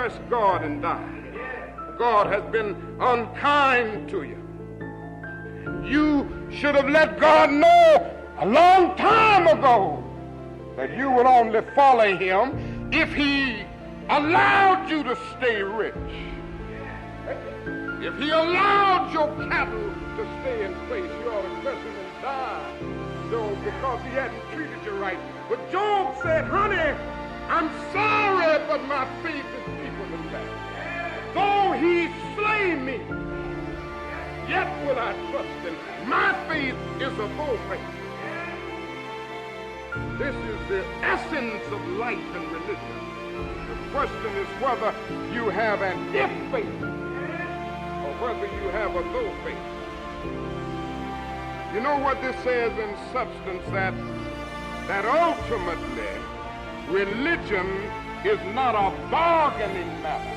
curse God and die. God has been unkind to you. You should have let God know a long time ago that you would only follow him if he allowed you to stay rich. If he allowed your cattle to stay in place, you ought to curse him and die. So because he hadn't treated you right. But Job said, honey, I'm sorry, but my faith is deeper than that. Though he slay me, yet will I trust him. My faith is a full faith. This is the essence of life and religion. The question is whether you have an if faith or whether you have a though faith. You know what this says in substance, that ultimately religion is not a bargaining matter.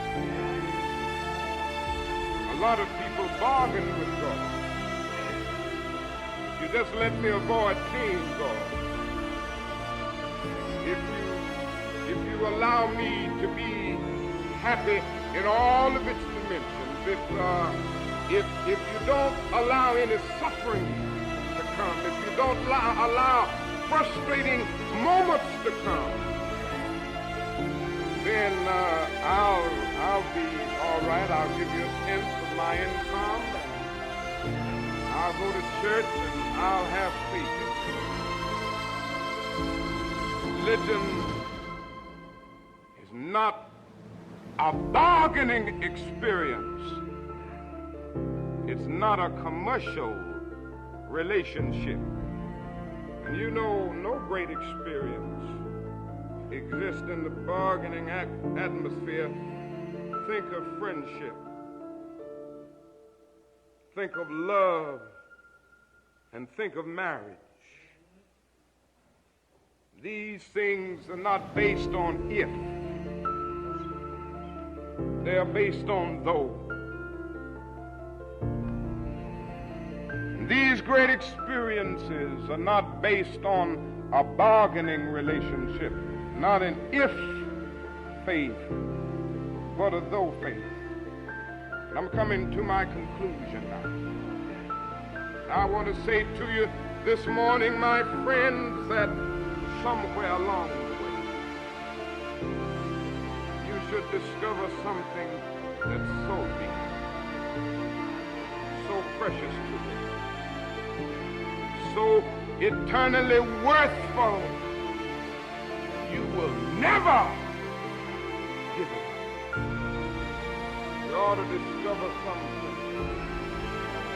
A lot of people bargain with God. You just let me avoid seeing God. If you allow me to be happy in all of its dimensions, if you don't allow any suffering to come, if you don't allow frustrating moments to come, then I'll be all right. I'll give you a tenth of my income, and I'll go to church, and I'll have faith. Religion is not a bargaining experience. It's not a commercial relationship. And you know, no great experience exists in the bargaining atmosphere. Think of friendship. Think of love. And think of marriage. These things are not based on if. They are based on though. These great experiences are not based on a bargaining relationship, not an if faith, but a though faith. And I'm coming to my conclusion now. I want to say to you this morning, my friends, that somewhere along the way, you should discover something that's so deep, so precious to you, so eternally worthful, you will never give it up. You ought to discover something.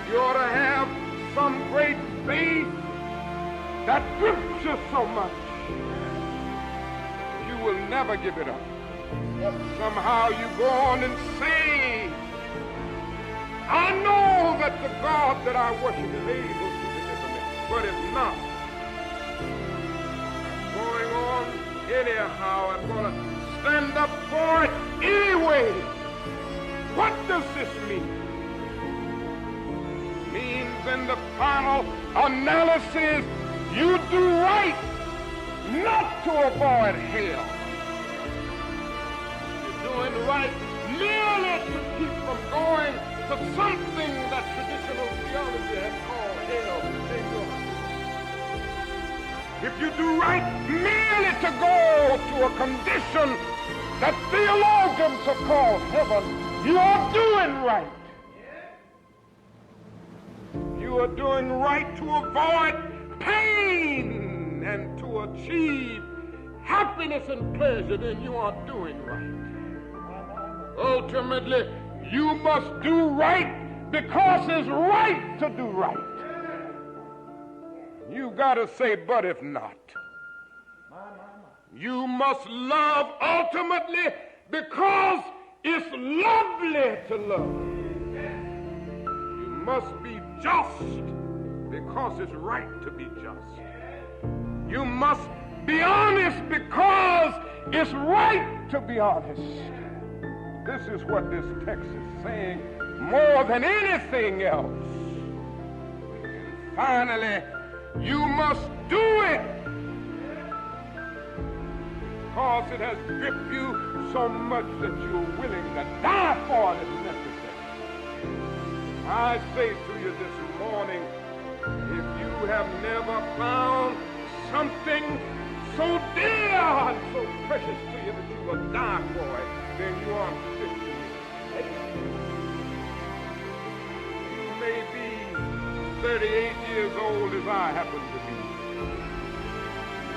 You ought to have some great faith that grips you so much. You will never give it up. Somehow you go on and say, I know that the God that I worship is able to deliver me. But if not, I'm going on anyhow. I'm going to stand up for it anyway. What does this mean? It means in the final analysis, you do right not to avoid hell. You're doing right merely to keep from going to something that traditional theology has called hell. If you do right merely to go to a condition that theologians have called heaven, you are doing right. You are doing right to avoid pain and to achieve happiness and pleasure, then you are doing right. Ultimately, you must do right because it's right to do right. You got to say, but if not. You must love ultimately because it's lovely to love. You must be just because it's right to be just. You must be honest because it's right to be honest. This is what this text is saying more than anything else. And finally, you must do it because it has gripped you so much that you're willing to die for it if necessary. I say to you this morning, if you have never found something so dear and so precious to you that you will die for it, then you aren't fit to live. You may be 38 years old as I happen to be.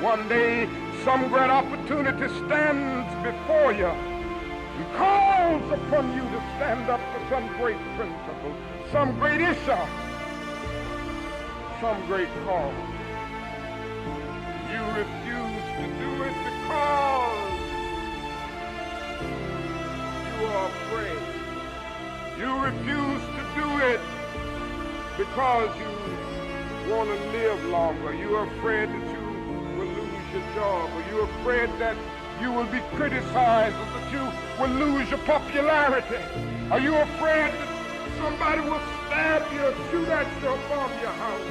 One day, some great opportunity stands before you and calls upon you to stand up for some great principle, some great issue, some great cause. You refuse to do it because you are afraid. You refuse to do it because you want to live longer. You're afraid that you will lose your job, or you're afraid that you will be criticized, or that you will lose your popularity. Are you afraid that somebody will stab you or shoot at you from your house?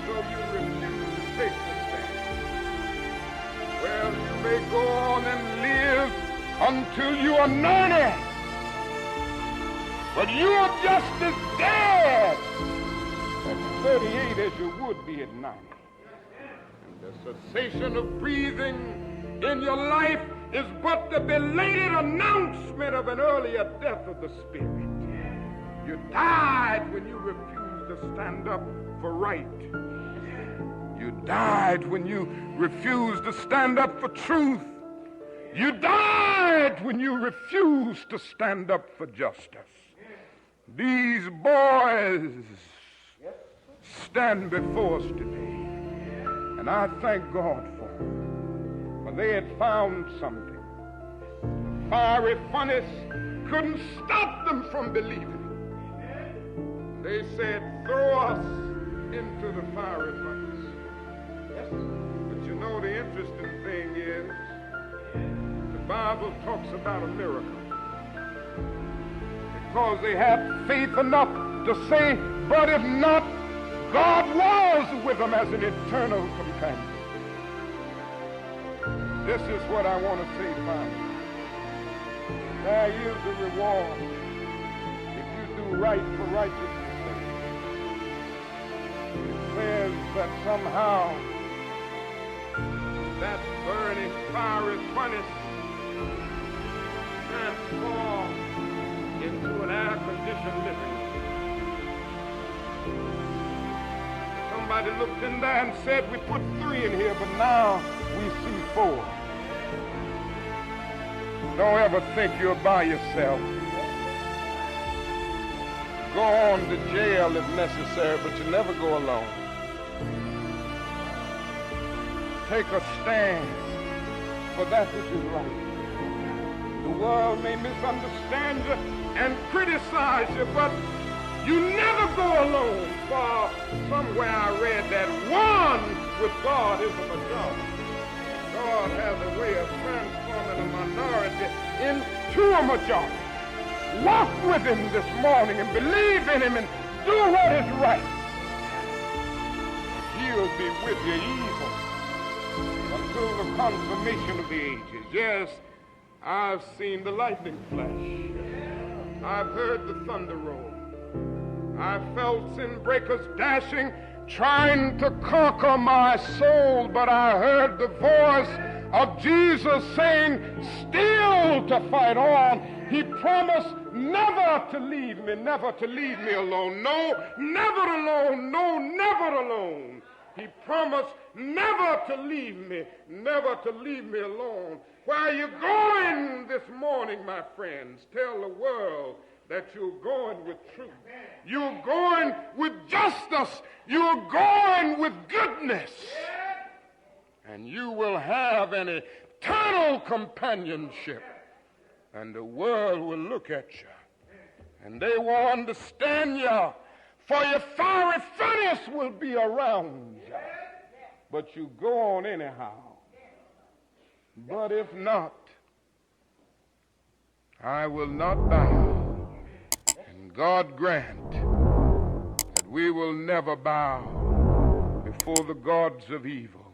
So you refuse to take the stand. Well, you may go on and live until you are 90, but you are just as dead at 38 as you would be at 90. The cessation of breathing in your life is but the belated announcement of an earlier death of the spirit. You died when you refused to stand up for right. You died when you refused to stand up for truth. You died when you refused to stand up for justice. These boys stand before us today. And I thank God for them, for they had found something. Fiery furnace couldn't stop them from believing. They said, throw us into the fiery furnace. But you know, the interesting thing is, the Bible talks about a miracle. Because they had faith enough to say, but if not, God was with them as an eternal companion. This is what I want to say finally. There is a reward if you do right for righteousness' sake. It says that somehow that burning fiery furnace transformed into an air-conditioned living. Somebody looked in there and said, we put 3 in here, but now we see 4. Don't ever think you're by yourself. Go on to jail if necessary, but you never go alone. Take a stand for that which is right. The world may misunderstand you and criticize you, but you never go alone. For somewhere I read that one with God is a majority. God has a way of transforming a minority into a majority. Walk with him this morning and believe in him and do what is right. He'll be with you even until the consummation of the ages. Yes, I've seen the lightning flash. I've heard the thunder roll. I felt sin breakers dashing, trying to conquer my soul, but I heard the voice of Jesus saying, still to fight on. He promised never to leave me alone. No, never alone. No, never alone. He promised never to leave me alone. Where are you going this morning, my friends? Tell the world that you're going with truth. You're going with justice. You're going with goodness. And you will have an eternal companionship. And the world will look at you. And they will understand you. For your fiery furnace will be around you. But you go on anyhow. But if not, I will not bow. And God grant that we will never bow before the gods of evil.